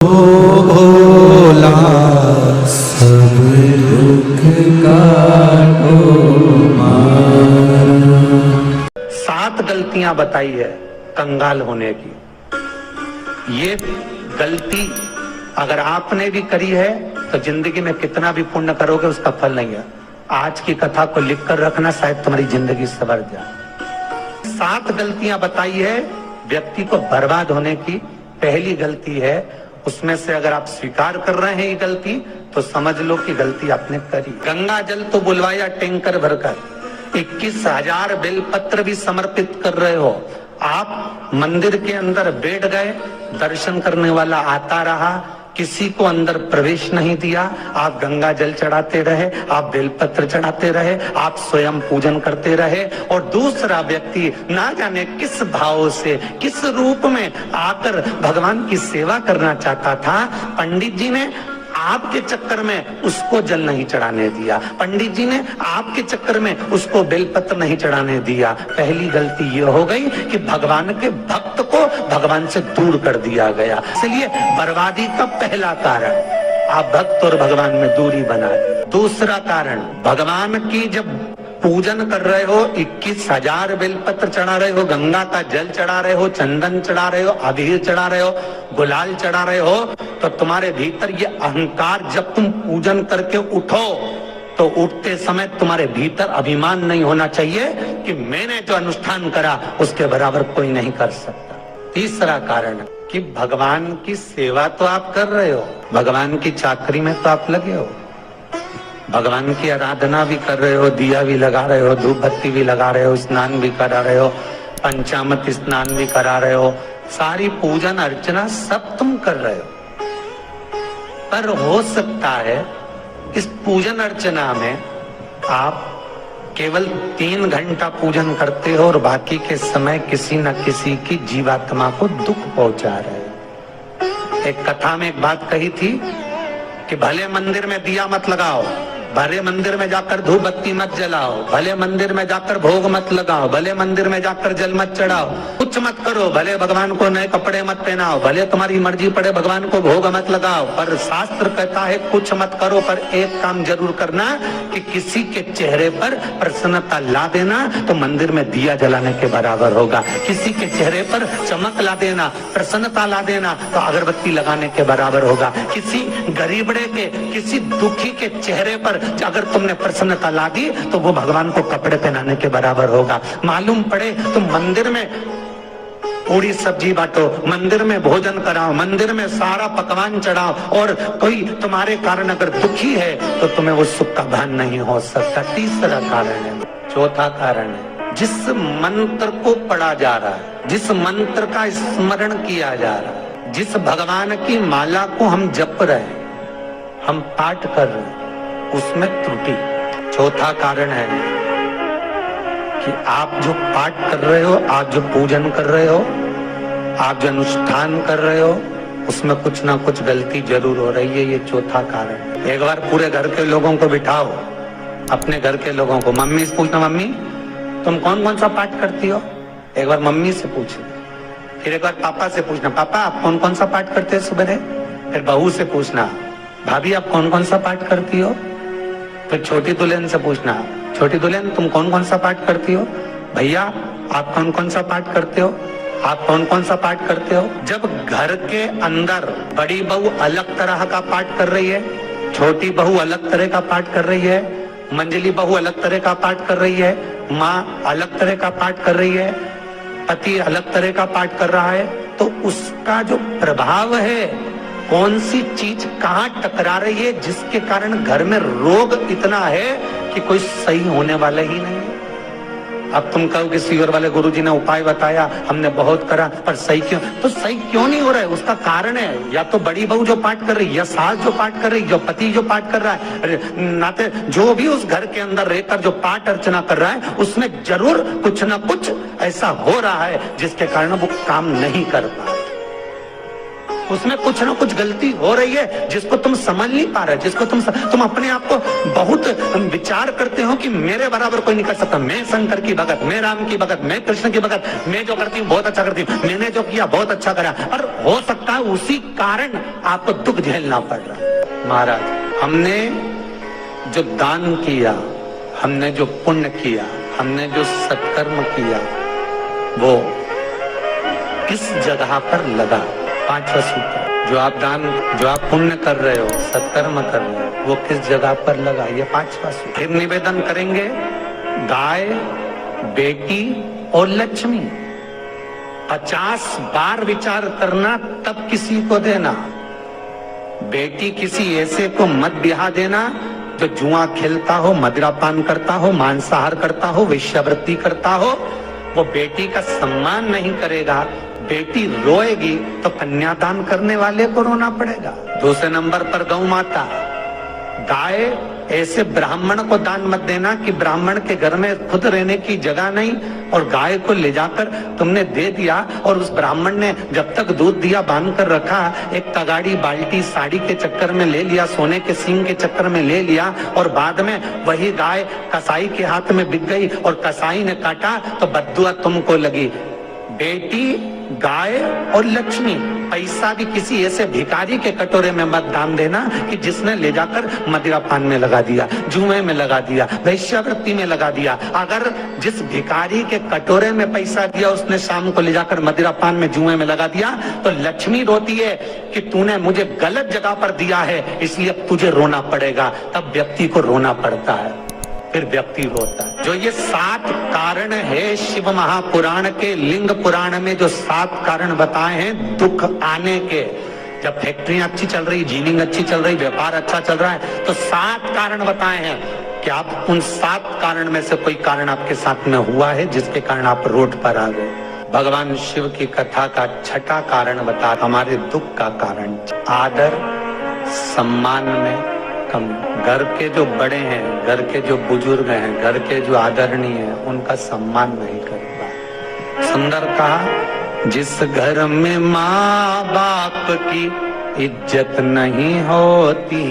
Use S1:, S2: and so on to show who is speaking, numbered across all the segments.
S1: भोला सब दुख काटो मारा।
S2: 7 गलतियां बताई है कंगाल होने की। ये गलती अगर आपने भी करी है तो जिंदगी में कितना भी पुण्य करोगे उसका फल नहीं है। आज की कथा को लिख कर रखना, शायद तुम्हारी जिंदगी सवर जाए। 7 गलतियां बताई है व्यक्ति को बर्बाद होने की। पहली गलती है, उसमें से अगर आप स्वीकार कर रहे हैं ये गलती तो समझ लो कि गलती आपने करी। गंगा जल तो बुलवाया टैंकर भरकर, 21,000 बेलपत्र भी समर्पित कर रहे हो। आप मंदिर के अंदर बैठ गए, दर्शन करने वाला आता रहा, किसी को अंदर प्रवेश नहीं दिया। आप गंगा जल चढ़ाते रहे, आप बेलपत्र चढ़ाते रहे, आप स्वयं पूजन करते रहे, और दूसरा व्यक्ति ना जाने किस भाव से, किस रूप में आकर भगवान की सेवा करना चाहता था। पंडित जी ने आपके चक्कर में उसको जल नहीं चढ़ाने दिया, पंडित जी ने आपके चक्कर में उसको बेलपत्र नहीं चढ़ाने दिया। पहली गलती ये हो गई कि भगवान के भक्त को भगवान से दूर कर दिया गया। इसलिए बर्बादी का पहला कारण आप भक्त और भगवान में दूरी बना दी। दूसरा कारण, भगवान की जब पूजन कर रहे हो, 21,000 बेलपत्र चढ़ा रहे हो, गंगा का जल चढ़ा रहे हो, चंदन चढ़ा रहे हो, अबीर चढ़ा रहे हो, गुलाल चढ़ा रहे हो, तो तुम्हारे भीतर ये अहंकार, जब तुम पूजन करके उठो तो उठते समय तुम्हारे भीतर अभिमान नहीं होना चाहिए कि मैंने जो अनुष्ठान करा उसके बराबर कोई नहीं कर सकता। तीसरा कारण कि भगवान की सेवा तो आप कर रहे हो, भगवान की चाकरी में तो आप लगे हो, भगवान की आराधना भी कर रहे हो, दिया भी लगा रहे हो, धूप बत्ती भी लगा रहे हो, स्नान भी करा रहे हो, पंचामृत स्नान भी करा रहे हो, सारी पूजन अर्चना सब तुम कर रहे हो। पर हो सकता है इस पूजन अर्चना में आप केवल 3 घंटा पूजन करते हो और बाकी के समय किसी न किसी की जीवात्मा को दुख पहुंचा रहे हो। एक कथा में एक बात कही थी कि भले मंदिर में दिया मत लगाओ, भले मंदिर में जाकर धूप बत्ती मत जलाओ, भले मंदिर में जाकर भोग मत लगाओ, भले मंदिर में जाकर जल मत चढ़ाओ, कुछ मत करो, भले भगवान को नए कपड़े मत पहनाओ, भले तुम्हारी मर्जी पड़े भगवान को भोग मत लगाओ, पर शास्त्र कहता है कुछ मत करो, पर एक काम जरूर करना कि किसी के चेहरे पर प्रसन्नता ला देना तो मंदिर में दिया जलाने के बराबर होगा। किसी के चेहरे पर चमक ला देना, प्रसन्नता ला देना तो अगरबत्ती लगाने के बराबर होगा। किसी गरीबड़े के, किसी दुखी के चेहरे पर अगर तुमने प्रसन्नता ला दी तो वो भगवान को कपड़े पहनाने के बराबर होगा। मालूम पड़े तुम मंदिर में पूरी सब्जी बांटो, मंदिर में भोजन कराओ, मंदिर में सारा पकवान चढ़ाओ, और कोई तुम्हारे कारण अगर दुखी है तो तुम्हें वो सुख का भान नहीं हो सकता। तीसरा कारण है। चौथा कारण है, जिस मंत्र को पढ़ा जा रहा है, जिस मंत्र का स्मरण किया जा रहा है, जिस भगवान की माला को हम जप रहे हैं, हम पाठ कर रहे हैं, उसमें त्रुटि। चौथा कारण है कि आप जो पाठ कर रहे हो, आप जो पूजन कर रहे हो, आप जो अनुष्ठान कर रहे हो, उसमें कुछ ना कुछ गलती जरूर हो रही है। ये चौथा कारण। एक बार पूरे घर के लोगों को बिठाओ, अपने घर के लोगों को, मम्मी से पूछना, मम्मी तुम कौन कौन सा पाठ करती हो? एक बार मम्मी से पूछना, फिर एक बार पापा से पूछना, पापा आप कौन कौन सा पाठ करते हो सुबह? फिर बहू से पूछना, भाभी आप कौन कौन सा पाठ करती हो? फिर छोटी दुल्हन से पूछना, छोटी दुल्हन तुम कौन कौन सा पाठ करती हो? भैया आप कौन कौन सा पाठ करते हो? आप कौन कौन सा पाठ करते हो? जब घर के अंदर बड़ी बहू अलग तरह का पाठ कर रही है, छोटी बहू अलग तरह का पाठ कर रही है, मंजली बहू अलग तरह का पाठ कर रही है, माँ अलग तरह का पाठ कर रही है, पति अलग तरह का पाठ कर रहा है, तो उसका जो प्रभाव है, कौन सी चीज कहाँ टकरा रही है, जिसके कारण घर में रोग इतना है कि कोई सही होने वाला ही नहीं है। अब तुम कहो कि सीवर वाले गुरुजी ने उपाय बताया, हमने बहुत करा, पर सही क्यों? तो सही क्यों नहीं हो रहा है? उसका कारण है या तो बड़ी बहू जो पाठ कर रही है, या सास जो पाठ कर रही है, जो पति जो पाठ कर रहा है, नाते जो भी उस घर के अंदर रहकर जो पाठ अर्चना कर रहा है, उसमें जरूर कुछ ना कुछ ऐसा हो रहा है जिसके कारण वो काम नहीं कर पा रहा। उसमें कुछ ना कुछ गलती हो रही है जिसको तुम समझ नहीं पा रहे, जिसको तुम अपने आप को बहुत विचार करते हो कि मेरे बराबर कोई नहीं कर सकता, मैं शंकर की भगत, मैं राम की भगत, मैं कृष्ण की भगत, मैं जो करती हूँ बहुत अच्छा करती हूँ, मैंने जो किया बहुत अच्छा करा। और हो सकता है उसी कारण आपको दुख झेलना पड़ रहा। महाराज, हमने जो दान किया, हमने जो पुण्य किया, हमने जो सत्कर्म किया, वो किस जगह पर लगा? पांचवा सूत्र, जो आप पुण्य कर रहे हो, सत्कर्म कर रहे हो, वो किस जगह पर लगा? ये पांचवा सूत्र। फिर निवेदन करेंगे, गाय, बेटी और लक्ष्मी 50 बार विचार करना, तब किसी को देना। बेटी किसी ऐसे को मत ब्याह देना जो जुआ खेलता हो, मदिरापान करता हो, मांसाहार करता हो, वेश्यावृत्ति करता हो। वो बेटी का सम्मान नहीं करेगा, बेटी रोएगी तो कन्यादान करने वाले को रोना पड़ेगा। दूसरे नंबर पर गौ माता, गाय ऐसे ब्राह्मण को दान मत देना कि ब्राह्मण के घर में खुद रहने की जगह नहीं और गाय को ले जाकर तुमने दे दिया और उस ब्राह्मण ने जब तक दूध दिया बांध कर रखा, एक तगाड़ी बाल्टी साड़ी के चक्कर में ले लिया, सोने के सींग के चक्कर में ले लिया और बाद में वही गाय कसाई के हाथ में बिक गई और कसाई ने काटा तो बद्दुआ तुमको लगी। बेटी, गाय और लक्ष्मी, पैसा भी किसी ऐसे भिखारी के कटोरे में मत दान देना कि जिसने ले जाकर मदिरापान में लगा दिया, जुए में लगा दिया, वेश्यावृत्ति में लगा दिया। अगर जिस भिखारी के कटोरे में पैसा दिया उसने शाम को ले जाकर मदिरापान में, जुए में लगा दिया, तो लक्ष्मी रोती है कि तूने मुझे गलत जगह पर दिया है, इसलिए तुझे रोना पड़ेगा। तब व्यक्ति को रोना पड़ता है, फिर व्यक्ति होता है। जो ये 7 कारण है शिव महापुराण के, लिंग पुराण में जो 7 कारण बताए हैं दुख आने के, जब फैक्ट्रियां अच्छी चल रही, जीनिंग अच्छी चल रही, व्यापार अच्छा चल रहा है, तो 7 कारण बताए हैं कि आप उन 7 कारण में से कोई कारण आपके साथ में हुआ है जिसके कारण आप रोड पर आ गए। भगवान शिव की कथा का 6ठा कारण बता, हमारे दुख का कारण आदर सम्मान में कमी। घर के जो बड़े हैं, घर के जो बुजुर्ग हैं, घर के जो आदरणीय हैं, उनका सम्मान नहीं करता। सुंदर कहा, जिस घर में माँ बाप की इज्जत नहीं होती,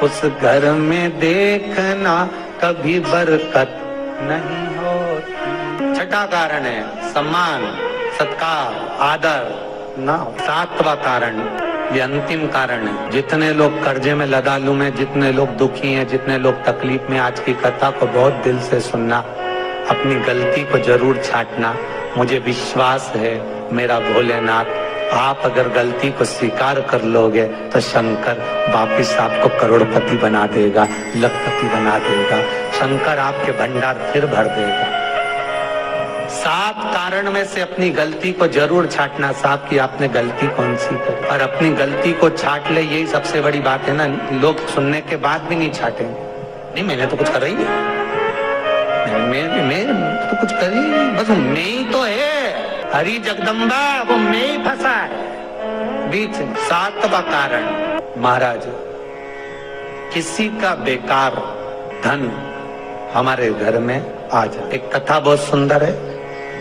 S2: उस घर में देखना कभी बरकत नहीं होती। 6ठा कारण है सम्मान, सत्कार, आदर ना। 7वां कारण, ये अंतिम कारण है, जितने लोग कर्जे में लदालू में, जितने लोग दुखी हैं, जितने लोग तकलीफ में, आज की कथा को बहुत दिल से सुनना, अपनी गलती को जरूर छांटना। मुझे विश्वास है मेरा भोलेनाथ, आप अगर गलती को स्वीकार कर लोगे तो शंकर वापिस आपको करोड़पति बना देगा, लखपति बना देगा। शंकर आपके भंडार फिर भर देगा। 7 कारण में से अपनी गलती को जरूर छांटना। साहब की आपने गलती कौन सी करी, और अपनी गलती को छांट ले, यही सबसे बड़ी बात है ना। लोग सुनने के बाद भी नहीं छाटेंगे, नहीं मैंने तो कुछ कर रही है, मैं तो कुछ कर ही नहीं, बस मैं ही तो है, हरी जगदम्बा वो मैं ही फंसा है बीच। 7वां कारण, महाराज किसी का बेकार धन हमारे घर में आ जाए। एक कथा बहुत सुंदर है।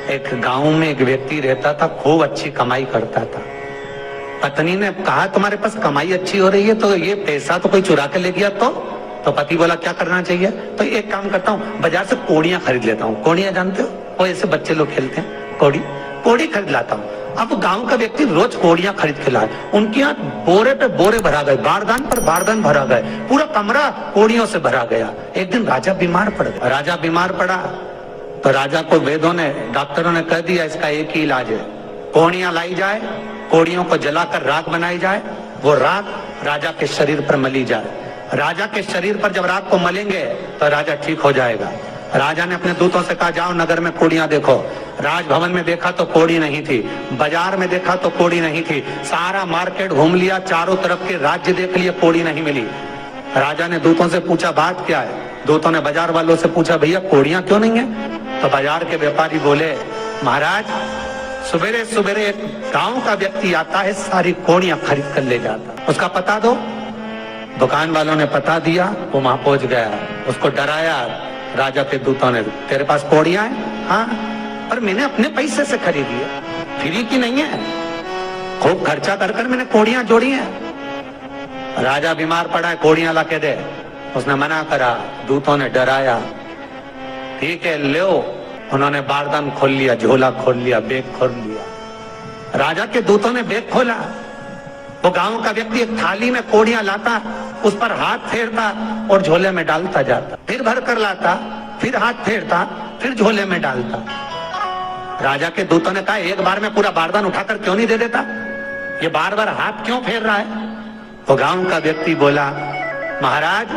S2: एक गांव में एक व्यक्ति रहता था, खूब अच्छी कमाई करता था। पत्नी ने कहा तुम्हारे पास कमाई अच्छी हो रही है तो ये पैसा तो कोई चुरा के ले गया, तो पति बोला क्या करना चाहिए? तो एक काम करता हूँ, बाजार से कोड़ियां खरीद लेता हूँ। कोड़ियां जानते हो, वो ऐसे बच्चे लोग खेलते हैं, कोड़ी खरीद लाता हूँ। अब गांव का व्यक्ति रोज कोड़ियां खरीद के लाए, उनके यहाँ बोरे पे बोरे भरा गए, बारदान पर बारदान भरा गए, पूरा कमरा कोड़ियों से भरा गया। एक दिन राजा बीमार पड़ गया। राजा बीमार पड़ा तो राजा को वेदों ने, डॉक्टरों ने कह दिया इसका एक ही इलाज है, कोड़ियां लाई जाए, कोड़ियों को जलाकर राख बनाई जाए, वो राख राजा के शरीर पर मली जाए। राजा के शरीर पर जब राख को मलेंगे तो राजा ठीक हो जाएगा। राजा ने अपने दूतों से कहा जाओ नगर में कोड़ियां देखो। राजभवन में देखा तो कोड़ी नहीं थी, बाजार में देखा तो कोड़ी नहीं थी, सारा मार्केट घूम लिया, चारों तरफ के राज्य देख लिए, कोड़ी नहीं मिली। राजा ने दूतों से पूछा बात क्या है? दूतों ने बाजार वालों से पूछा भैया कोड़ियां क्यों नहीं है? तो बाजार के व्यापारी बोले महाराज सवेरे सवेरे एक गांव का व्यक्ति आता है, सारी कोड़ियां खरीद कर ले जाता, उसका पता दो। दुकान वालों ने पता दिया, वो वहां पहुंच गया, उसको डराया। राजा के दूतों ने, तेरे पास कोड़ियां हैं? हाँ, पर मैंने अपने पैसे से खरीदी है, फ्री की नहीं है। खूब खर्चा कर कर मैंने कोड़ियां जोड़ी हैं। राजा बीमार पड़ा है, कोड़ियां ला के दे। उसने मना करा, दूतों ने डराया। ठीक है लो, उन्होंने बारदान खोल लिया, झोला खोल लिया, बैग खोल लिया। राजा के दूतों ने बैग खोला। वो गांव का व्यक्ति एक थाली में कोड़ियां लाता, उस पर हाथ फेरता और झोले में डालता जाता, फिर भर कर लाता, फिर हाथ फेरता, फिर झोले में डालता। राजा के दूतों ने कहा, एक बार में पूरा बारदान उठाकर क्यों नहीं दे देता? ये बार बार हाथ क्यों फेर रहा है? वो गांव का व्यक्ति बोला, महाराज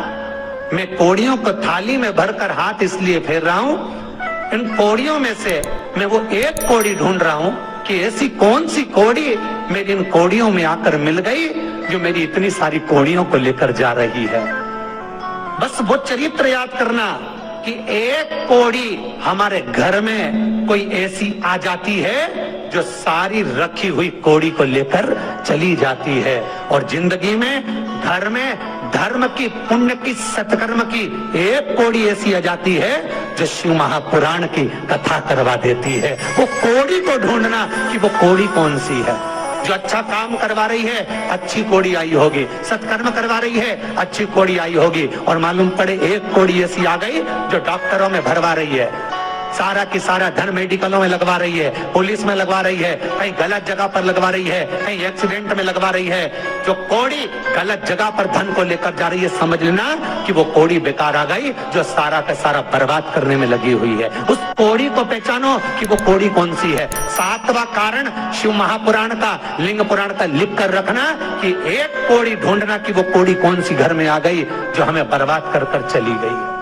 S2: मैं कोड़ियों को थाली में भरकर हाथ इसलिए फेर रहा हूं, इन कोड़ियों में से मैं वो एक कोड़ी ढूंढ रहा हूं कि ऐसी कौन सी कोड़ी मेरी इन कोड़ियों में आकर मिल गई जो मेरी इतनी सारी कोड़ियों को लेकर जा रही है। बस वो चरित्र याद करना कि एक कोड़ी हमारे घर में कोई ऐसी आ जाती है जो सारी रखी हुई कोड़ी को लेकर चली जाती है। और जिंदगी में घर में धर्म की, पुण्य की, सत्कर्म की एक कोड़ी ऐसी आ जाती है जो शिव महापुराण की कथा करवा देती है। वो कोड़ी को ढूंढना कि वो कोड़ी कौन सी है। जो अच्छा काम करवा रही है, अच्छी कोड़ी आई होगी। सत्कर्म करवा रही है, अच्छी कोड़ी आई होगी। और मालूम पड़े एक कोड़ी ऐसी आ गई जो डॉक्टरों में भरवा रही है, सारा की सारा धन मेडिकलों में लगवा रही है, पुलिस में लगवा रही है, कहीं गलत जगह पर लगवा रही है, कहीं एक्सीडेंट में लगवा रही है। जो कोड़ी गलत जगह पर धन को लेकर जा रही है, समझ लेना कि वो कोड़ी बेकार आ गई जो सारा का सारा बर्बाद करने में लगी हुई है। उस कोड़ी को पहचानो कि वो कोड़ी कौन सी है। 7वां कारण शिव महापुराण का, लिंग पुराण का लिख कर रखना कि एक कोड़ी ढूंढना कि वो कोड़ी कौन सी घर में आ गई जो हमें बर्बाद कर कर चली गई।